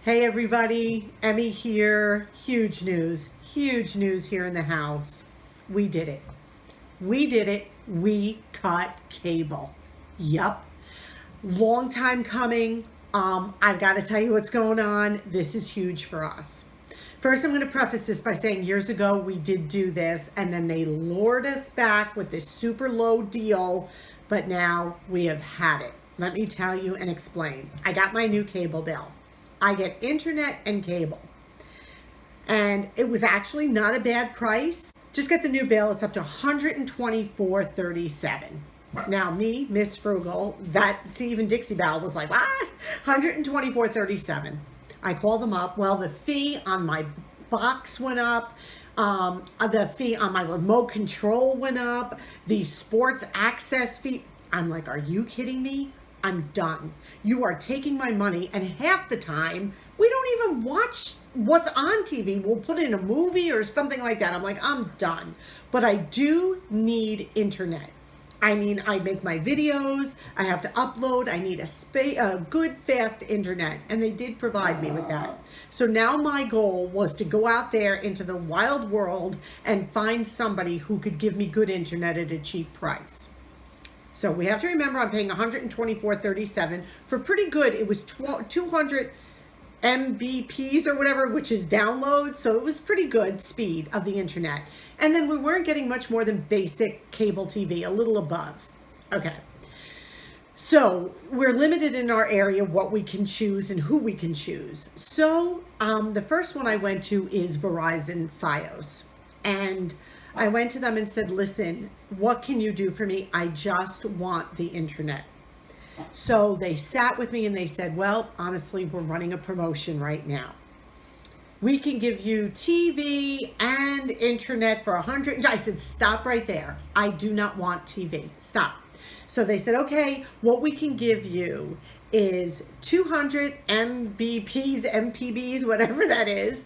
Hey everybody, Emmy here. Huge news here in the house. We did it. We did it. We cut cable. Yup. Long time coming. I've got to tell you what's going on. This is huge for us. First, I'm going to preface this by saying years ago we did do this, and then they lured us back with this super low deal, but now we have had it. Let me tell you and explain. I got my new cable bill. I get internet and cable. And it was actually not a bad price. Just get the new bill. It's up to $124.37. Now me, Miss Frugal, even Dixie Belle was like, what? $124.37. I called them up. Well, the fee on my box went up. The fee on my remote control went up. The sports access fee. I'm like, are you kidding me? I'm done. You are taking my money, and half the time we don't even watch what's on TV. We'll put in a movie or something like that. I'm like, I'm done. But I do need internet. I mean, I make my videos, I have to upload, I need a good fast internet, and they did provide me with that. So now my goal was to go out there into the wild world and find somebody who could give me good internet at a cheap price. So we have to remember I'm paying $124.37 for pretty good. It was 200 Mbps or whatever, which is download. So it was pretty good speed of the internet. And then we weren't getting much more than basic cable TV, a little above. Okay. So we're limited in our area what we can choose and who we can choose. So the first one I went to is Verizon Fios. And I went to them and said, listen, what can you do for me? I just want the internet. So they sat with me and they said, well, honestly, we're running a promotion right now. We can give you TV and internet for $100. I said, stop right there. I do not want TV. Stop. So they said, okay, what we can give you is 200 MPBs, whatever that is,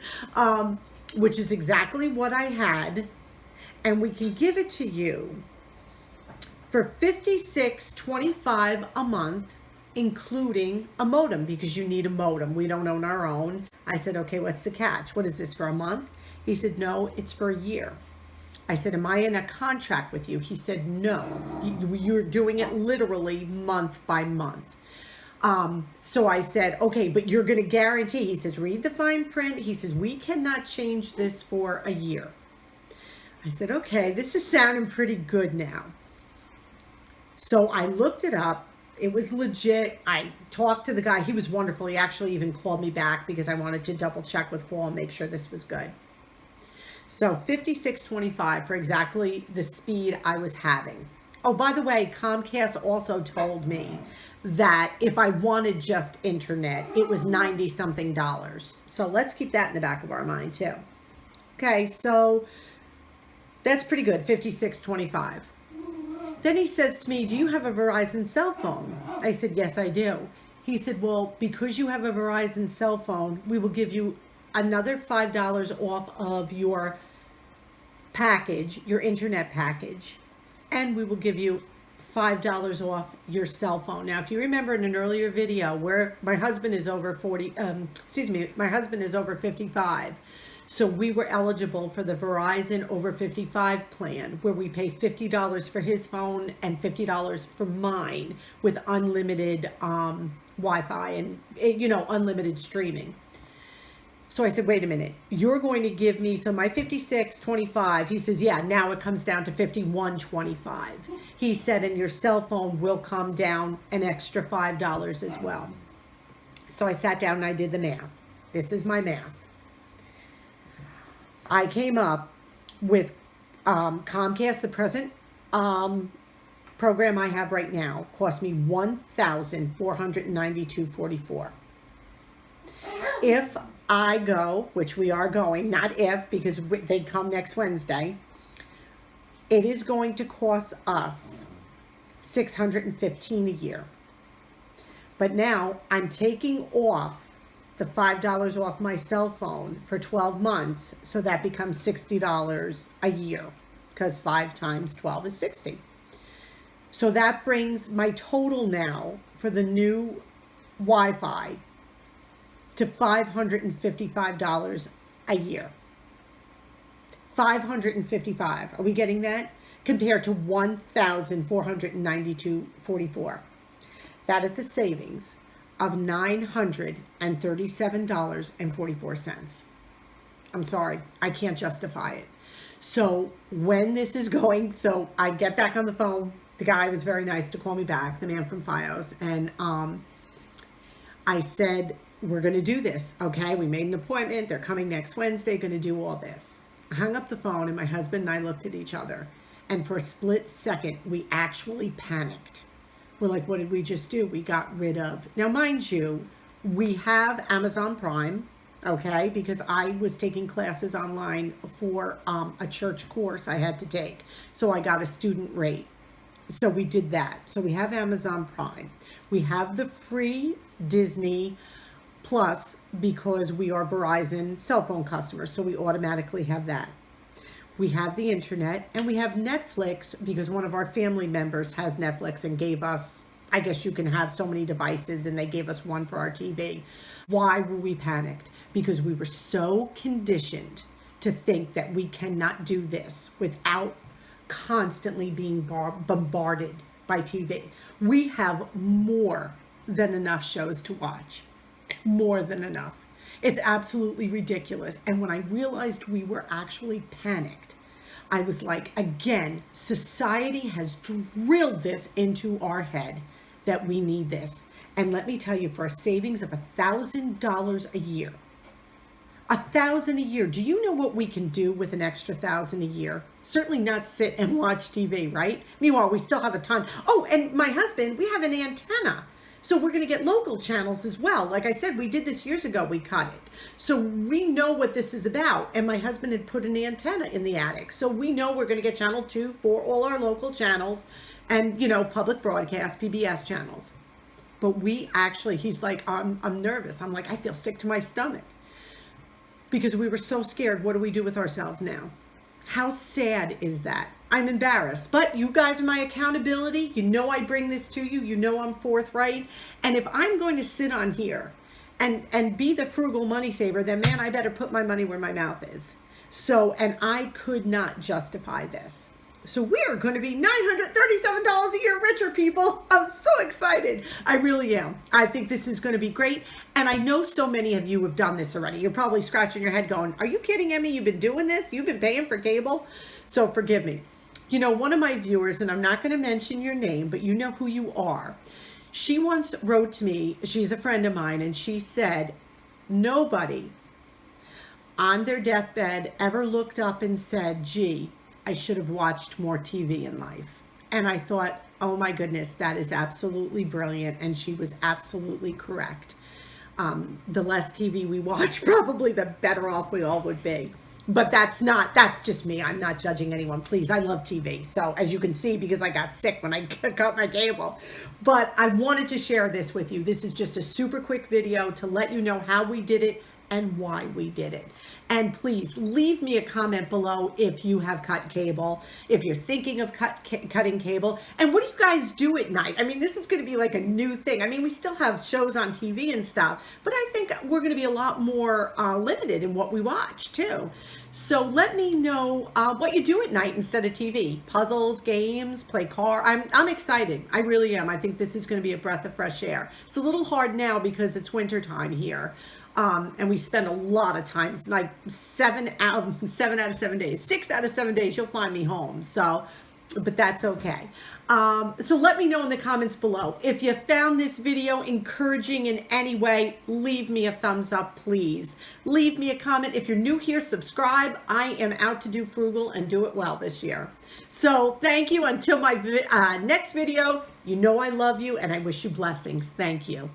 which is exactly what I had. And we can give it to you for $56.25 a month, including a modem, because you need a modem. We don't own our own. I said, okay, what's the catch? What is this, for a month? He said, no, it's for a year. I said, am I in a contract with you? He said, no, you're doing it literally month by month. So I said, okay, but you're going to guarantee. He says, read the fine print. He says, we cannot change this for a year. I said, okay, this is sounding pretty good now. So I looked it up. It was legit. I talked to the guy. He was wonderful. He actually even called me back because I wanted to double check with Paul and make sure this was good. So $56.25 for exactly the speed I was having. Oh, by the way, Comcast also told me that if I wanted just internet, it was $90-something. So let's keep that in the back of our mind too. Okay, so that's pretty good, $56.25. Then he says to me, do you have a Verizon cell phone? I said, yes, I do. He said, well, because you have a Verizon cell phone, we will give you another $5 off of your package, your internet package, and we will give you $5 off your cell phone. Now, if you remember in an earlier video where my husband is over 55. So we were eligible for the Verizon over 55 plan, where we pay $50 for his phone and $50 for mine with unlimited Wi-Fi and, unlimited streaming. So I said, wait a minute, you're going to give me, so my $56.25, he says, yeah, now it comes down to $51.25. He said, and your cell phone will come down an extra $5 as well. So I sat down and I did the math. This is my math. I came up with Comcast, the present program I have right now, cost me $1,492.44. If I go, which we are going, not if, because they come next Wednesday, it is going to cost us $615 a year. But now I'm taking off the $5 off my cell phone for 12 months, so that becomes $60 a year, because 5 times 12 is 60. So that brings my total now for the new Wi-Fi to $555 a year. $555. Are we getting that? Compared to $1,492.44. That is a savings of $937.44. I'm sorry, I can't justify it. So when this is going, so I get back on the phone. The guy was very nice to call me back, the man from FiOS, and I said, we're going to do this, okay? We made an appointment. They're coming next Wednesday, going to do all this. I hung up the phone, and my husband and I looked at each other, and for a split second, we actually panicked. We're like, what did we just do? We got rid of. Now, mind you, we have Amazon Prime, okay, because I was taking classes online for a church course I had to take. So I got a student rate. So we did that. So we have Amazon Prime. We have the free Disney Plus because we are Verizon cell phone customers. So we automatically have that. We have the internet, and we have Netflix because one of our family members has Netflix and gave us, I guess you can have so many devices, and they gave us one for our TV. Why were we panicked? Because we were so conditioned to think that we cannot do this without constantly being bombarded by TV. We have more than enough shows to watch. More than enough. It's absolutely ridiculous. And when I realized we were actually panicked, I was like, again, society has drilled this into our head that we need this. And let me tell you, for a savings of $1,000 a year, $1,000 a year. Do you know what we can do with an extra $1,000 a year? Certainly not sit and watch TV, right? Meanwhile, we still have a ton. Oh, and my husband, we have an antenna. So we're going to get local channels as well. Like I said, we did this years ago. We cut it. So we know what this is about. And my husband had put an antenna in the attic. So we know we're going to get channel 2 for all our local channels and, you know, public broadcast, PBS channels. But we actually, he's like, I'm nervous. I'm like, I feel sick to my stomach. Because we were so scared. What do we do with ourselves now? How sad is that? I'm embarrassed, but you guys are my accountability. You know I bring this to you. You know I'm forthright. And if I'm going to sit on here and be the frugal money saver, then man, I better put my money where my mouth is. So, and I could not justify this. So we are going to be $937 a year richer, people. I'm so excited. I really am. I think this is going to be great. And I know so many of you have done this already. You're probably scratching your head going, are you kidding, Emmy? You've been doing this? You've been paying for cable? So forgive me. You know, one of my viewers, and I'm not going to mention your name, but you know who you are. She once wrote to me, she's a friend of mine, and she said, nobody on their deathbed ever looked up and said, gee, I should have watched more TV in life. And I thought, oh my goodness, that is absolutely brilliant. And she was absolutely correct. The less TV we watch, probably the better off we all would be. But that's just me. I'm not judging anyone. Please, I love TV. So as you can see, because I got sick when I cut my cable. But I wanted to share this with you. This is just a super quick video to let you know how we did it and why we did it. And please leave me a comment below if you have cut cable, if you're thinking of cutting cable, and what do you guys do at night? I mean, this is going to be like a new thing. I mean, we still have shows on TV and stuff, but I think we're going to be a lot more limited in what we watch too. So let me know what you do at night instead of TV. Puzzles, games, play car. I'm excited. I really am. I think this is going to be a breath of fresh air. It's a little hard now because it's winter time here. And we spend a lot of times, like 7 out of 7 days, 6 out of 7 days, you'll find me home. So, but that's okay. So let me know in the comments below. If you found this video encouraging in any way, leave me a thumbs up, please. Leave me a comment. If you're new here, subscribe. I am out to do frugal and do it well this year. So thank you. Until my next video, you know I love you and I wish you blessings. Thank you.